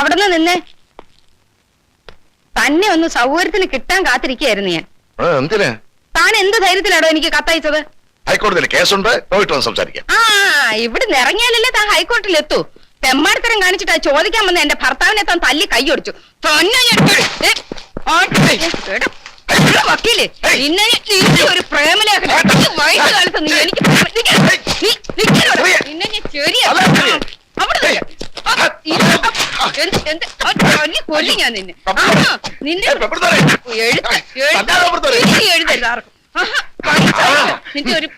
അവിടുന്ന് നിന്നേ. തന്നെ ഒന്ന് സൗകര്യത്തിന് കിട്ടാൻ കാത്തിരിക്കുകയായിരുന്നു ഞാൻ. താൻ എന്ത് ധൈര്യത്തിലാണോ എനിക്ക് കത്തയച്ചത്? ഹൈക്കോടതിയിൽ കേസുണ്ട്, പോയിട്ട് വന്ന് സംസാരിക്കാം. ഇവിടുന്ന് ഇറങ്ങിയാലല്ലേ താൻ ഹൈക്കോടതിയിൽ എത്തൂ. തെമ്മാടിത്തരം കാണിച്ചിട്ട് ചോദിക്കാൻ വന്ന എന്റെ ഭർത്താവിനെ താൻ തല്ലി കൈയൊടിച്ചു. വക്കീല് നിന്നെ ഒരു പ്രേമലേഖന വയസ്സുകാലത്ത് നീ എനിക്ക് നിന്നെ കൊല്ലി ഞാൻ നിന്നെ നിന്നെ എഴുതരുത് ആർക്കും. നിന്റെ ഒരു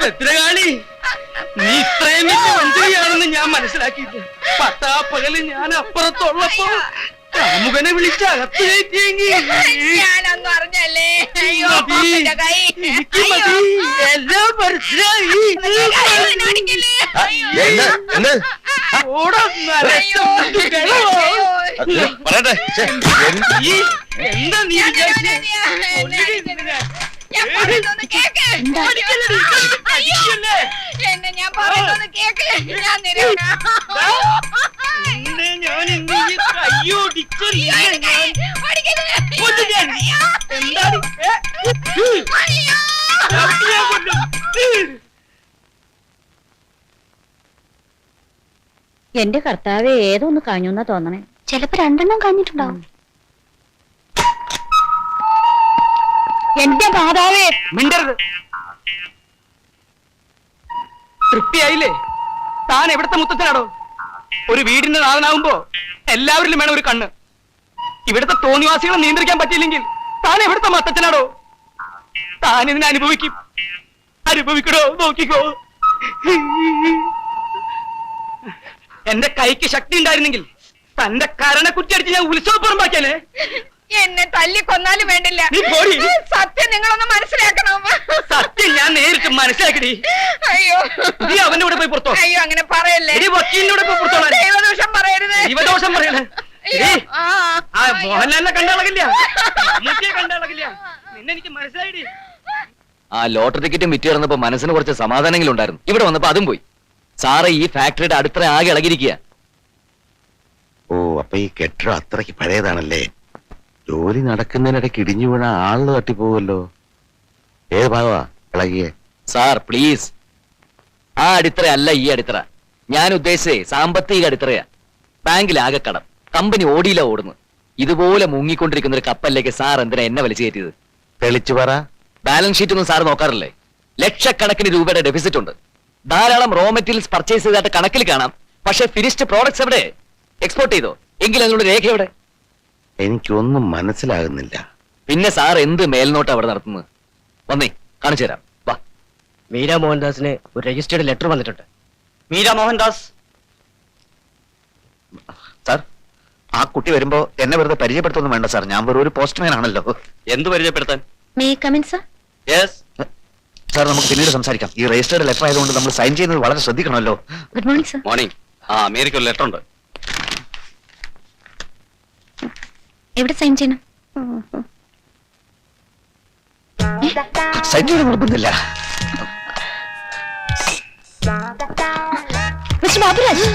ഭദ്രകാളി, നീ ഇത്രയും വലിയ മന്ത്രിയാണെന്ന് ഞാൻ മനസ്സിലാക്കിയിട്ട് പട്ടാപ്പകല് ഞാൻ അപ്പുറത്തുള്ളപ്പോ കാമുകനെ വിളിച്ച് അകത്ത് കയറ്റിയെങ്കിൽ ഞാനൊന്നും അറിഞ്ഞല്ലേ. എനിക്ക് മതി, എല്ലാം മനസ്സിലായി. എന്താ നീ എന്നെ ഞാൻ പറയുന്നത് കേക്ക്. ഞാൻ എന്റെ കർത്താവെ, ഏതൊന്ന് കാഞ്ഞൂന്നാ തോന്നണേ. ചിലപ്പോ 2 എണ്ണം കഴിഞ്ഞിട്ടുണ്ടാവും. എന്റെ മാതാവേ, മിണ്ടരുത്. തൃപ്തിയായില്ലേ? താൻ എവിടത്തെ മുത്തച്ഛനാടോ? ഒരു വീടിന്റെ നാഥനാവുമ്പോ എല്ലാവരിലും വേണം ഒരു കണ്ണ്. ഇവിടുത്തെ തോന്നിവാസികളെ നിയന്ത്രിക്കാൻ പറ്റിയില്ലെങ്കിൽ താൻ എവിടത്തെ മത്തച്ഛനാടോ? താൻ ഇതിനെ അനുഭവിക്കണോ? നോക്കിക്കോ. എന്റെ കൈക്ക് ശക്തി ഉണ്ടായിരുന്നെങ്കിൽ തന്റെ കരണ കുറ്റിയടിച്ച് ഞാൻ ഉത്സവപ്പുറമ്പാക്കിയാലേ. എന്നെ തല്ലി കൊന്നാലും വേണ്ടില്ല. സത്യം നിങ്ങളൊന്ന് മനസ്സിലാക്കണം. സത്യം ഞാൻ നേരിട്ട് മനസ്സിലാക്കടി. അയ്യോ, നീ അവന്റെ കൂടെ പോയി പുറത്തോ. അയ്യോ, അങ്ങനെ പറയല്ലേ. വക്കീലിനോട് പോയി പുറത്തോളാം. ദൈവദോഷം പറയരുത്. ദൈവദോഷം പറയണേ. മോഹൻലാലിനെ കണ്ടളകില്ല, മമ്മൂട്ടിയെ കണ്ടളകില്ല. നിന്നെ എനിക്ക് മനസ്സിലായിടി. ആ ലോട്ടറി ടിക്കറ്റും വിറ്റ് കിടന്നപ്പോ മനസ്സിന് കുറച്ച് സമാധാനങ്ങളും ഉണ്ടായിരുന്നു. ഇവിടെ വന്നപ്പോ അതും പോയി. സാറ് ഈ ഫാക്ടറിയുടെ അടുത്ത ആകെ ഇളകിയിരിക്കുക. ഓ, അപ്പൊ ഈ കെട്ടിടം അത്രയ്ക്ക് പഴയതാണല്ലേ. ജോലി നടക്കുന്നതിനിടയ്ക്ക് ഇടിഞ്ഞു വീണ ആള് തട്ടിപ്പോവല്ലോ. ഏത് ഭാഗമാ ഇളകിയേ? സാർ പ്ലീസ്, ആ അടിത്തറ അല്ല ഈ അടിത്തറ. ഞാൻ ഉദ്ദേശിച്ചേ സാമ്പത്തിക അടിത്തറയാ. ബാങ്കിൽ ആകെ കടം, കമ്പനി ഓടിയില്ല ഓടുന്നു. ഇതുപോലെ മുങ്ങിക്കൊണ്ടിരിക്കുന്ന ഒരു കപ്പലിലേക്ക് സാർ എന്തിനാ എന്നെ വലിച്ചു കയറ്റിയത്? തെളിച്ചു പറ. ബാലൻസ് ഷീറ്റ് ഒന്നും സാർ നോക്കാറില്ലേ? ലക്ഷക്കണക്കിന് രൂപയുടെ ഡെഫിസിറ്റ് ഉണ്ട്. ധാരാളം റോ മെറ്റീരിയൽസ് പർച്ചേസ് ചെയ്തായിട്ട് കണക്കിൽ കാണാം. പക്ഷെ ഫിനിഷ്ഡ് പ്രോഡക്ട്സ് എവിടെ? എക്സ്പോർട്ട് ചെയ്തോ? എങ്കിൽ അതിനുള്ള രേഖ എവിടെ? എനിക്കൊന്നും മനസ്സിലാകുന്നില്ല. പിന്നെ സാർ എന്ത് മേൽനോട്ട് അവിടെ നടത്തുന്നത്? വന്നേ കാണിച്ചു തരാം. വാ. മീര മോഹൻദാസിന് ഒരു രജിസ്റ്റേർഡ് ലെറ്റർ വന്നിട്ടുണ്ട്. മീര മോഹൻദാസ്. സാർ, ആ കുട്ടി വരുമ്പോ എന്നെ വെറുതെ പരിചയപ്പെടുത്തൊന്നും വേണ്ട സാർ. ഞാൻ വെറും ഒരു പോസ്റ്റ്മാൻ ആണല്ലോ. എന്ത് പരിചയപ്പെടുത്താൻ? May come in sir? Yes sir, നമുക്ക് പിന്നീട് സംസാരിക്കാം. ഈ രജിസ്റ്റേർഡ് ലെറ്റർ ആയതുകൊണ്ട് നമ്മൾ സൈൻ ചെയ്യുന്നത് വളരെ ശ്രദ്ധിക്കണമല്ലോ. Good morning sir. Morning. America ഒരു ലെറ്റർ ഉണ്ട്. എവിടെ സൈൻ ചെയ്യണം? സൈൻ ചെയ്ത് നിർബന്ധമില്ല. മിസ്റ്റർ ബാബുരാജ്,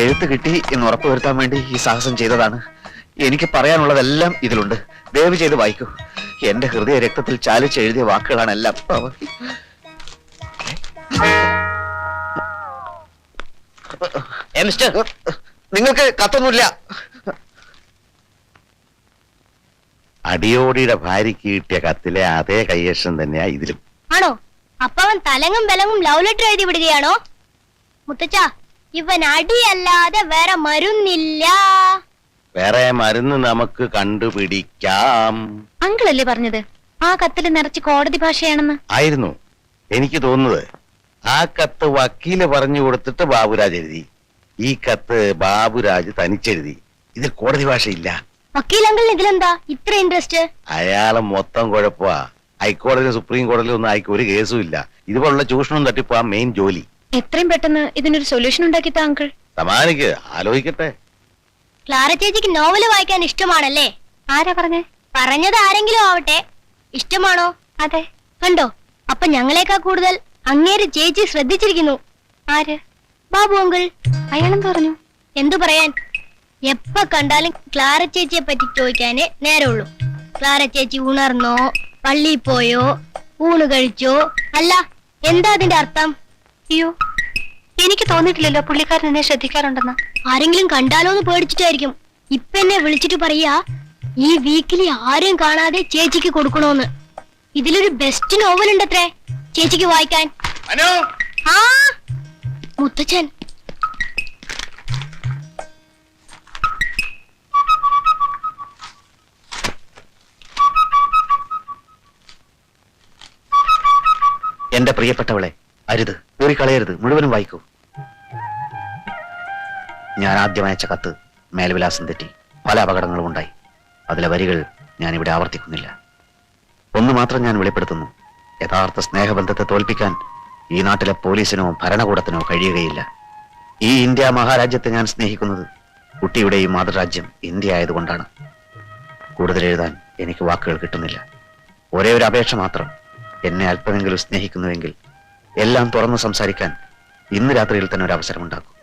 എഴുത്ത് കിട്ടി എന്ന് ഉറപ്പുവരുത്താൻ വേണ്ടി ഈ സാഹസം ചെയ്തതാണ്. എനിക്ക് പറയാനുള്ളതെല്ലാം ഇതിലുണ്ട്. ദയവ് ചെയ്ത് വായിക്കൂ. എന്റെ ഹൃദയ രക്തത്തിൽ ചാലിച്ച് എഴുതിയ വാക്കുകളാണ് എല്ലാം. നിങ്ങൾക്ക് കത്തൊന്നുമില്ല. അടിയോടിയുടെ ഭാര്യയ്ക്ക് കിട്ടിയ കത്തിലെ അതേ കയ്യക്ഷരം തന്നെയാ ഇതിലും. ആണോ? അപ്പൊ അവൻ തലങ്ങും ബലങ്ങും ലവ് ലെറ്റർ എഴുതി വിടുകയാണോ? മുത്തച്ഛ, ഇവൻ അടിയല്ലാതെ വേറെ മരുന്നില്ല. വേറെ മരുന്ന് നമുക്ക് കണ്ടുപിടിക്കാം. അങ്കിളല്ലേ പറഞ്ഞത് ആ കത്തില് നിറച്ച് കോടതി ഭാഷയാണെന്ന്? ആയിരുന്നു എനിക്ക് തോന്നുന്നത്. ആ കത്ത് വക്കീല് പറഞ്ഞു കൊടുത്തിട്ട് ബാബുരാജ് എഴുതി. ഈ കത്ത് ബാബുരാജ് തനിച്ചെഴുതി. ഇതിൽ കോടതി ഭാഷയില്ല. വക്കീലങ്കിളിന് ഇതിലെന്താ ഇത്ര ഇൻട്രസ്റ്റ്? അയാളെ മൊത്തം കുഴപ്പമാ. ഹൈക്കോടതിയിലും സുപ്രീം കോടതിയിലും ഒന്നും അയക്ക് ഒരു കേസും ഇല്ല. ഇതുപോലുള്ള ചൂഷണം തട്ടിപ്പാ മെയിൻ ജോലി. എത്രയും പെട്ടെന്ന് ഇതിനൊരു സൊല്യൂഷൻ ഉണ്ടാക്കി താ അങ്കിൾ. സമാനിക്ക് ആലോചിക്കട്ടെ. ക്ലാര ചേച്ചിക്ക് നോവല് വായിക്കാൻ ഇഷ്ടമാണല്ലേ? ആരാ പറഞ്ഞേ? പറഞ്ഞത് ആരെങ്കിലും ആവട്ടെ. ഇഷ്ടമാണോ? അതെ. കണ്ടോ, അപ്പൊ ഞങ്ങളെക്കാ കൂടുതൽ അങ്ങേര് ചേച്ചി ശ്രദ്ധിച്ചിരിക്കുന്നു. ആര്? ബാബു അങ്കിൾ. അയാളെന്ത് പറഞ്ഞു? എന്തു പറയാൻ, എപ്പ കണ്ടാലും ക്ലാര ചേച്ചിയെ പറ്റി ചോദിക്കാനേ നേരമുള്ളൂ. ക്ലാര ചേച്ചി ഉണർന്നോ, പള്ളിയിൽ പോയോ, ഊണ് കഴിച്ചോ? അല്ല, എന്താ അതിന്റെ അർത്ഥം? അയ്യോ, എനിക്ക് തോന്നിയിട്ടില്ലല്ലോ പുള്ളിക്കാരൻ എന്നെ ശ്രദ്ധിക്കാറുണ്ടെന്ന്. ആരെങ്കിലും കണ്ടാലോന്ന് പേടിച്ചിട്ടായിരിക്കും. ഇപ്പൊ എന്നെ വിളിച്ചിട്ട് പറയാ ഈ വീക്കിലി ആരെയും കാണാതെ ചേച്ചിക്ക് കൊടുക്കണോന്ന്. ഇതിലൊരു ബെസ്റ്റ് നോവൽ ഉണ്ടത്രേ ചേച്ചിക്ക് വായിക്കാൻ. ആ മുത്തച്ഛൻ. എന്റെ പ്രിയപ്പെട്ടവളെ, അരുത്, കളയരുത്, മുഴുവനും വായിക്കൂ. ഞാൻ ആദ്യം അയച്ച കത്ത് മേൽവിലാസം തെറ്റി പല അപകടങ്ങളും ഉണ്ടായി. അതിലെ വരികൾ ഞാൻ ഇവിടെ ആവർത്തിക്കുന്നില്ല. ഒന്ന് മാത്രം ഞാൻ വെളിപ്പെടുത്തുന്നു: യഥാർത്ഥ സ്നേഹബന്ധത്തെ തോൽപ്പിക്കാൻ ഈ നാട്ടിലെ പോലീസിനോ ഭരണകൂടത്തിനോ കഴിയുകയില്ല. ഈ ഇന്ത്യ മഹാരാജ്യത്തെ ഞാൻ സ്നേഹിക്കുന്നത് കുട്ടിയുടെ ഈ മാതൃരാജ്യം ഇന്ത്യ ആയതുകൊണ്ടാണ്. കൂടുതൽ എഴുതാൻ എനിക്ക് വാക്കുകൾ കിട്ടുന്നില്ല. ഒരേ ഒരു അപേക്ഷ മാത്രം: എന്നെ അല്പമെങ്കിലും സ്നേഹിക്കുന്നുവെങ്കിൽ എല്ലാം തുറന്നു സംസാരിക്കാൻ ഇന്ന് രാത്രിയിൽ തന്നെ ഒരു അവസരം ഉണ്ടാക്കും.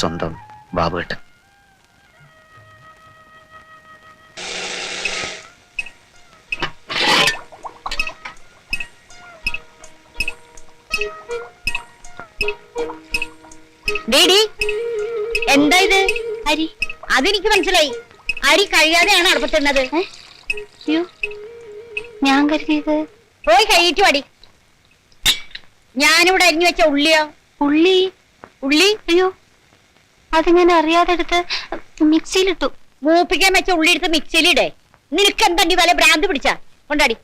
സ്വന്തം ബാബുവേട്ടൻ. എന്താ ഇത്? അരി. അതെനിക്ക് മനസ്സിലായി. അരി കഴിയാതെയാണ് അടുപ്പത്തിടുന്നത്. അയ്യോ, ഞാൻ കരുതിയത്. പോയി കഴിയിട്ടു അടി. ഞാനിവിടെ അരിഞ്ഞു വെച്ച ഉള്ളിയോ? ഉള്ളി? ഉള്ളി അയ്യോ, അത് ഞാൻ അറിയാതെ എടുത്ത് മിക്സിയിലിട്ടു. മൂപ്പിക്കാൻ വെച്ച ഉള്ളി എടുത്ത് മിക്സിയിലിടെ. നിനക്ക് എന്താണ്ടി വല്ല ഭ്രാന്ത് പിടിച്ചാ? കൊണ്ടാടി,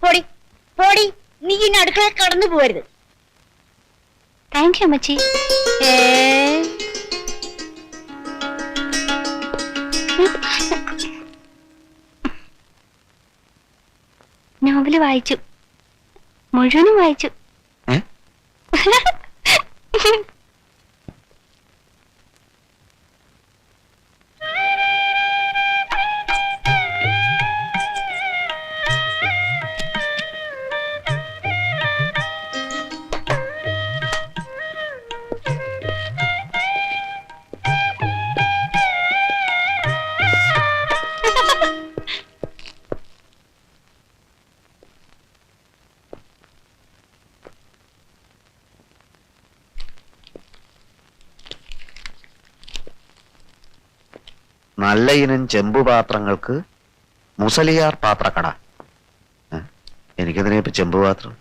പോടി പോടി. നീ ഇനി അടുക്കള കടന്നു പോവരുത്. താങ്ക് യു അമ്മച്ചി. നോവല് വായിച്ചു, മുഴുവനും വായിച്ചു. നല്ല ഇനം ചെമ്പുപാത്രങ്ങൾക്ക് മുസലിയാർ പാത്രക്കട. എനിക്കെതിരെ ഇപ്പൊ ചെമ്പുപാത്രം.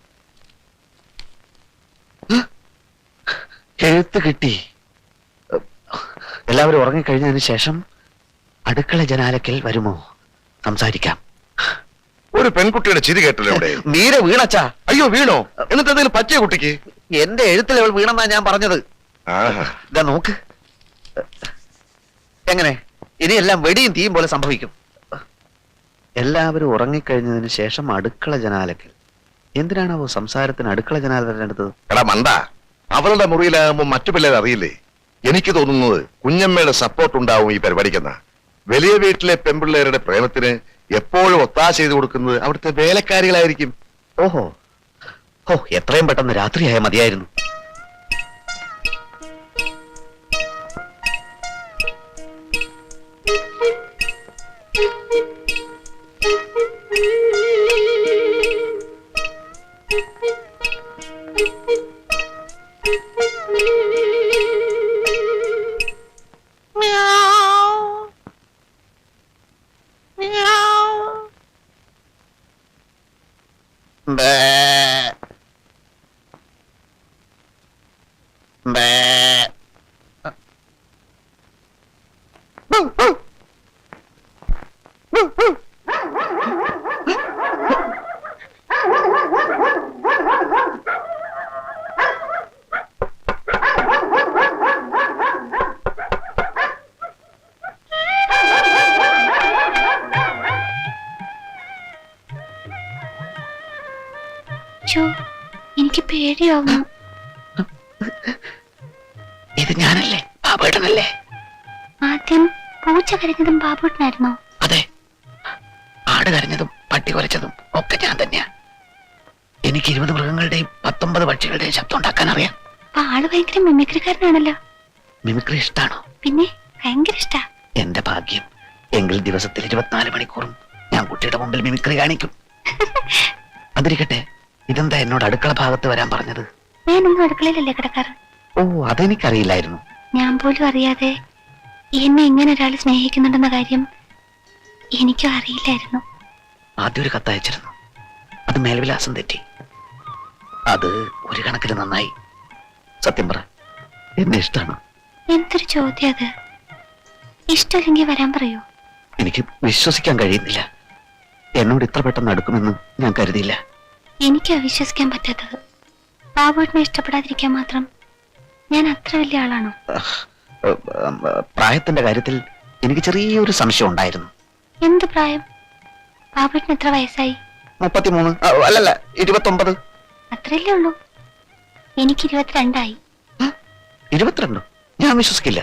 എഴുത്ത് കിട്ടി. എല്ലാവരും ഉറങ്ങിക്കഴിഞ്ഞതിന് ശേഷം അടുക്കള ജനാലക്കൽ വരുമോ? സംസാരിക്കാം. ഒരു പെൺകുട്ടിയുടെ ചിരി കേട്ടല്ലോ ഇവിടെ. നീരെ വീണച്ചാ. അയ്യോ, വീണോ? എന്നിട്ട് എന്തെങ്കിലും പറ്റിയ കുട്ടിക്ക്? എന്റെ എഴുത്തിൽ അവൾ വീണെന്നാ ഞാൻ പറഞ്ഞത്. ഇതാ നോക്ക്. എങ്ങനെ ഇനിയെല്ലാം വെടിയും തീയും പോലെ സംഭവിക്കും. എല്ലാവരും ഉറങ്ങിക്കഴിഞ്ഞതിന് ശേഷം അടുക്കള ജനാലക്കൽ. എന്തിനാണാവോ സംസാരത്തിന് അടുക്കള ജനാല തിരഞ്ഞെടുത്തത്? എടാ മണ്ട, അവളുടെ മുറിയിലാകുമ്പോ മറ്റു പിള്ളേർ അറിയില്ലേ? എനിക്ക് തോന്നുന്നത് കുഞ്ഞമ്മയുടെ സപ്പോർട്ട് ഉണ്ടാവും ഈ പരിപാടിക്കെന്ന. വലിയ വീട്ടിലെ പെൺപിള്ളേരുടെ പ്രേമത്തിന് എപ്പോഴും ഒത്താശ ചെയ്തു കൊടുക്കുന്നത് അവിടുത്തെ വേലക്കാരികളായിരിക്കും. ഓഹോ, ഓ, എത്രയും പെട്ടെന്ന് രാത്രിയായ മതിയായിരുന്നു. അയ്യോ എനിക്ക് പേടിയാവുന്നു. ഇത് ഞാനല്ലേ, ബാബുവേട്ടനല്ലേ? ആദ്യം പൂച്ച കരഞ്ഞതും ബാബുട്ടനായിരുന്നോ? അതെ, ആട് കരഞ്ഞതും പട്ടി കുരച്ചതും ഒക്കെ ഞാൻ തന്നെയാ. എനിക്ക് 20 മൃഗങ്ങളുടെയും 19 പക്ഷികളുടെയും ശബ്ദം ഉണ്ടാക്കാൻ അറിയാം. അപ്പൊ ആള് ഭയങ്കര മിമിക്രിക്കാരനാണല്ലോ. മിമിക്രി ഇഷ്ടാണോ? പിന്നെ ഭയങ്കര ഇഷ്ടാ. എന്റെ ഭാഗ്യം. എങ്കിൽ ദിവസത്തിൽ 24 മണിക്കൂറും ഞാൻ കുട്ടിയുടെ മുമ്പിൽ മിമിക്രി കാണിക്കും. അതിരിക്കട്ടെ, ഇതെന്താ എന്നോട് അടുക്കള ഭാഗത്ത് വരാൻ പറഞ്ഞത്? ഞാനൊന്നും അടുക്കളയിലല്ലേ കിടക്കാറ്. ഓ, അതെനിക്കറിയില്ലായിരുന്നു. ഞാൻ പോലും അറിയാതെ എന്നെ ഇങ്ങനെ ഒരാൾ സ്നേഹിക്കുന്നുണ്ടെന്ന കാര്യം എനിക്കും അറിയില്ലായിരുന്നു. ആദ്യം ഒരു കത്തയച്ചിരുന്നു, അത് മേൽവിലാസം തെറ്റി. അത് ഒരു കണക്കിന് നന്നായി. സത്യം പറ, എന്നെ ഇഷ്ടമാണ്. എന്തൊരു ചോദ്യം അത്. ഇഷ്ടമില്ലെങ്കിൽ വരാൻ പറയൂ. എനിക്ക് വിശ്വസിക്കാൻ കഴിയുന്നില്ല. എന്നോട് ഇത്ര പെട്ടെന്ന് അടുക്കുമെന്ന് ഞാൻ കരുതിയില്ല. എനിക്ക് അവിശ്വസിക്കാൻ പറ്റാത്തത് ബാബുട്ടിനെ ഇഷ്ടപ്പെടാതിരിക്കാൻ മാത്രം ഞാൻ അത്ര വലിയ ആളാണോ? പ്രായത്തിന്റെ കാര്യത്തിൽ എനിക്ക് ചെറിയൊരു സംശയം ഉണ്ടായിരുന്നു. എന്ത് പ്രായം? ബാബുട്ടിന് എത്ര വയസ്സായി? 33, അല്ലല്ല 29. അത്രയല്ലേ ഉള്ളൂ. എനിക്ക് 22 22? ഞാൻ വിശ്വസിക്കില്ല.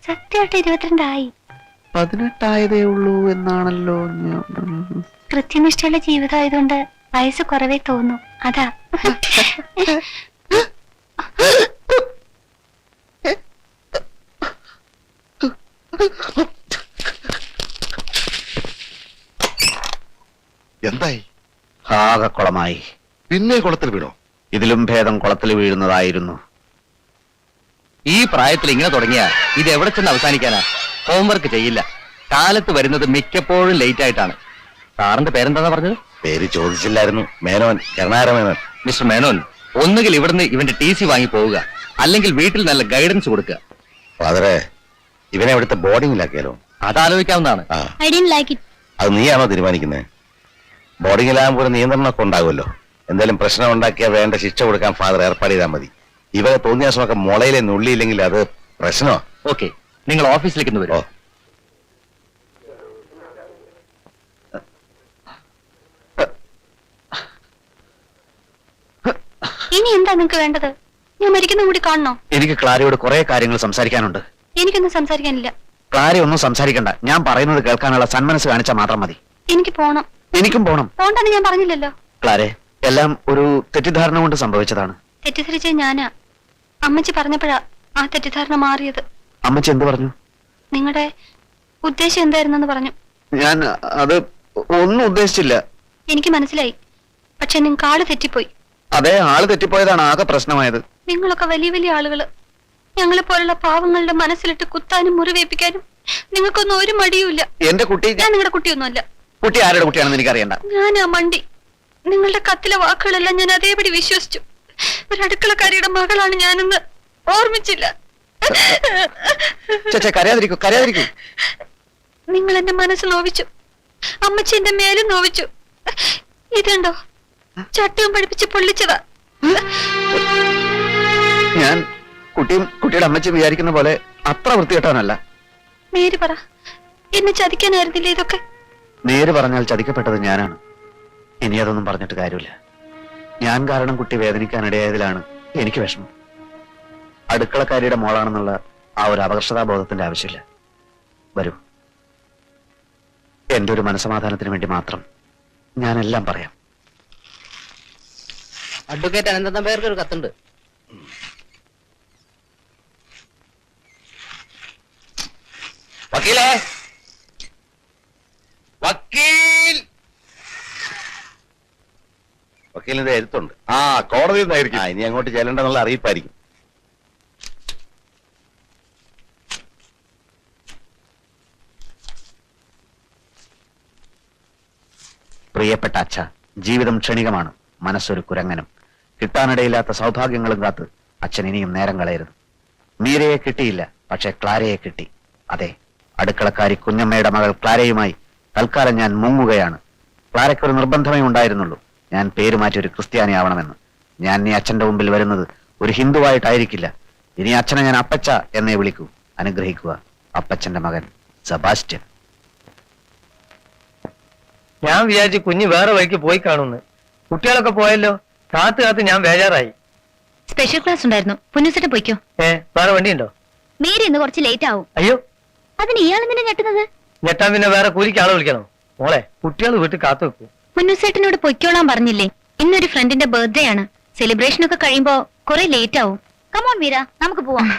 സത്യമായിട്ട് 22 ആയി. 18 ആയതേ ഉള്ളൂ എന്നാണല്ലോ ഞാൻ. കൃത്യനിഷ്ഠയുള്ള ജീവിതമായതുകൊണ്ട് വയസ്സ് കുറവേ തോന്നു. അതാ. എന്തായി? ആകെ കുളമായി. പിന്നെ കുളത്തിൽ വീണോ? ഇതിലും ഭേദം കുളത്തിൽ വീഴുന്നതായിരുന്നു. ഈ പ്രായത്തിൽ ഇങ്ങനെ തുടങ്ങിയ ഇത് എവിടെ ചെന്ന് അവസാനിക്കാനാ? ഹോംവർക്ക് ചെയ്യില്ല, കാലത്ത് വരുന്നത് മിക്കപ്പോഴും ലേറ്റ് ആയിട്ടാണ്. സാറിന്റെ പേരെന്താന്നാ പറഞ്ഞത്? പേര് ചോദിച്ചില്ലായിരുന്നു. മേനോൻ, കരുണാകര മേനോൻ. മിസ്റ്റർ മേനോൻ, ഒന്നുകിൽ ഇവിടുന്ന് ഇവന്റെ TC വാങ്ങി പോവുക, അല്ലെങ്കിൽ വീട്ടിൽ നല്ല ഗൈഡൻസ് കൊടുക്കുക. ഫാദറെ, ഇവനെ ഇവിടുത്തെ ബോർഡിങ്ങിലാക്കിയാലോ? അതാലോചിക്കാവുന്നതാണ്. ആ, ഐ ഡിഡ്ന്റ് ലൈക്ക് ഇറ്റ്. അത് നീയാണോ തീരുമാനിക്കുന്നത്? ബോർഡിങ്ങിലാകുമ്പോൾ ഒരു നിയന്ത്രണമൊക്കെ ഉണ്ടാകുമല്ലോ. എന്തായാലും പ്രശ്നം ഉണ്ടാക്കിയാൽ വേണ്ട ശിക്ഷ കൊടുക്കാൻ ഫാദർ ഏർപ്പാട് ചെയ്താൽ മതി. ഇവരെ തോന്നിയാസമൊക്കെ മുളയിലെ നുള്ളിയില്ലെങ്കിൽ അത് പ്രശ്നമോ? ഓക്കെ, നിങ്ങൾ ഓഫീസിലേക്ക് ഒന്ന് ഓ, വരും. ഇനി എന്താ നിങ്ങക്ക് വേണ്ടത്? ഞാൻ മരിക്കുന്ന കൂടി കാണണോ? എനിക്ക് ക്ലാരയോട് കുറെ കാര്യങ്ങൾ സംസാരിക്കാനുണ്ട്. എനിക്കൊന്നും സംസാരിക്കാനില്ല. ക്ലാര ഒന്നും സംസാരിക്കണ്ട. ഞാൻ പറയുന്നത് കേൾക്കാനുള്ള സന്മനസ് കാണിച്ചാൽ മാത്രം മതി. എനിക്ക് പോണം. എനിക്കും പോണം. പോണ്ടെന്ന് ഞാൻ പറഞ്ഞില്ലല്ലോ. ക്ലാരെ, എല്ലാം ഒരു തെറ്റിദ്ധാരണ കൊണ്ട് സംഭവിച്ചതാണ്. തെറ്റിദ്ധരിച്ചത് ഞാനാ. അമ്മച്ചി പറഞ്ഞപ്പോഴാ ആ തെറ്റിദ്ധാരണ മാറിയത്. അമ്മച്ചി എന്ത് പറഞ്ഞു? നിങ്ങളുടെ ഉദ്ദേശം എന്തായിരുന്നെന്ന് പറഞ്ഞു. ഞാൻ അത് ഒന്നും ഉദ്ദേശിച്ചില്ല. എനിക്ക് മനസ്സിലായി. പക്ഷെ നിങ്ങൾക്ക് ആള് തെറ്റിപ്പോയി. അതേ, ആള് തെറ്റിപ്പോയതാണ് ആകെ പ്രശ്നമായത്. നിങ്ങളൊക്കെ വലിയ വലിയ ആളുകള്. ഞങ്ങളെ പോലുള്ള പാവങ്ങളുടെ മനസ്സിലിട്ട് കുത്താനും മുറിവേൽപ്പിക്കാനും നിങ്ങൾക്കൊന്നും ഒരു മടിയുമില്ല. എന്റെ കുട്ടി ഞാൻ നിങ്ങളുടെ കുട്ടിയൊന്നുമല്ല. കുട്ടി ആരുടെ കുട്ടിയാണെന്ന് എനിക്കറിയണ്ട. ഞാൻ ആ മണ്ടി. നിങ്ങളുടെ കത്തിലെ വാക്കുകളെല്ലാം ഞാൻ അതേപടി വിശ്വസിച്ചു. ഒരു അടുക്കളക്കാരിയുടെ മകളാണ് ഞാനെന്ന് ഓർമ്മിച്ചില്ല. ചേച്ചേ, കരയാതിരിക്കൂ, കരയാതിരിക്കൂ. നിങ്ങൾ എന്റെ മനസ്സ് നോവിച്ചു. അമ്മച്ചി എന്റെ മേലും നോവിച്ചു. ഇതുണ്ടോ, ചട്ടയും പഠിപ്പിച്ച് പൊള്ളിച്ചതാ. ഞാൻ കുട്ടിയുടെ അമ്മച്ചി വിചാരിക്കുന്ന പോലെ അത്ര വൃത്തികെട്ടവനല്ല. നേര് പറ, എന്നെ ചതിക്കാനായിരുന്നില്ല ഇതൊക്കെ? നേര് പറഞ്ഞാൽ ചതിക്കപ്പെട്ടത് ഞാനാണ്. ഇനി അതൊന്നും പറഞ്ഞിട്ട് കാര്യമില്ല. ഞാൻ കാരണം കുട്ടി വേദനിക്കാനിടയായതിലാണ് എനിക്ക് വിഷമം. അടുക്കളക്കാരിയുടെ മോളാണെന്നുള്ള ആ ഒരു അപകർഷതാബോധത്തിന്റെ ആവശ്യമില്ല. വരൂ, എന്റെ ഒരു മനസമാധാനത്തിന് വേണ്ടി മാത്രം ഞാനെല്ലാം പറയാം. അഡ്വക്കേറ്റ് അനന്തൻ പേർക്ക് ഒരു കത്തുണ്ട്. വക്കീലേ, വക്കീൽ. വക്കീലിന്റെ എഴുത്തുണ്ട്. ആ, കോടതിയിൽ നിന്നായിരിക്കും. ഇനി അങ്ങോട്ട് ചെല്ലേണ്ടെന്നുള്ള അറിയിപ്പായിരിക്കും. പ്രിയപ്പെട്ട അച്ഛ, ജീവിതം ക്ഷണികമാണ്, മനസ്സൊരു കുരങ്ങനും. കിട്ടാനിടയില്ലാത്ത സൗഭാഗ്യങ്ങളും കാത്ത് അച്ഛൻ ഇനിയും നേരം കളയരുത്. മീരയെ കിട്ടിയില്ല, പക്ഷെ ക്ലാരയെ കിട്ടി. അതെ, അടുക്കളക്കാരി കുഞ്ഞമ്മയുടെ മകൾ ക്ലാരയുമായി തൽക്കാലം ഞാൻ മുങ്ങുകയാണ്. ക്ലാരയ്ക്കൊരു നിർബന്ധമേ ഉണ്ടായിരുന്നുള്ളൂ, ഞാൻ പേര് മാറ്റി ഒരു ക്രിസ്ത്യാനി ആവണമെന്ന്. ഞാൻ ഇനി അച്ഛന്റെ മുമ്പിൽ വരുന്നത് ഒരു ഹിന്ദുവായിട്ടായിരിക്കില്ല. ഇനി അച്ഛനെ ഞാൻ അപ്പച്ച എന്നേ വിളിക്കൂ. അനുഗ്രഹിക്കുക, അപ്പച്ചന്റെ മകൻ സെബാസ്റ്റ്യൻ. ഞാൻ വിചാരിച്ചു കുഞ്ഞ് വേറെ വഴിക്ക് പോയി കാണുന്നു. കുട്ടികളൊക്കെ പോയല്ലോ. കാത്ത് കാത്ത് ഞാൻ ബേജാറായി. സ്പെഷ്യൽ ക്ലാസ് ഉണ്ടായിരുന്നു. പുന്നൂസേട്ടൻ പൊയ്ക്കോ. വേറെ വണ്ടിയുണ്ടോ? മേരി ഇന്ന് കുറച്ച് ലേറ്റ് ആവും. അയ്യോ, അതിന് ഇയാൾ എന്തിനാ ഞെട്ടുന്നത്? ഞെട്ടാൻ പിന്നെ വേറെ കൂലിക്ക് ആളെ വിളിക്കണോ? മോളെ, കുട്ടികൾ വീട്ടിൽ കാത്തു വെക്കൂ. പുന്നൂസേട്ടനോട് പൊയ്ക്കോളാൻ പറഞ്ഞില്ലേ? ഇന്നൊരു ഫ്രണ്ടിന്റെ ബർത്ത്ഡേ ആണ്. സെലിബ്രേഷൻ ഒക്കെ കഴിയുമ്പോ കുറെ ലേറ്റ് ആവും. കമോൺ മീര, നമുക്ക് പോവാം.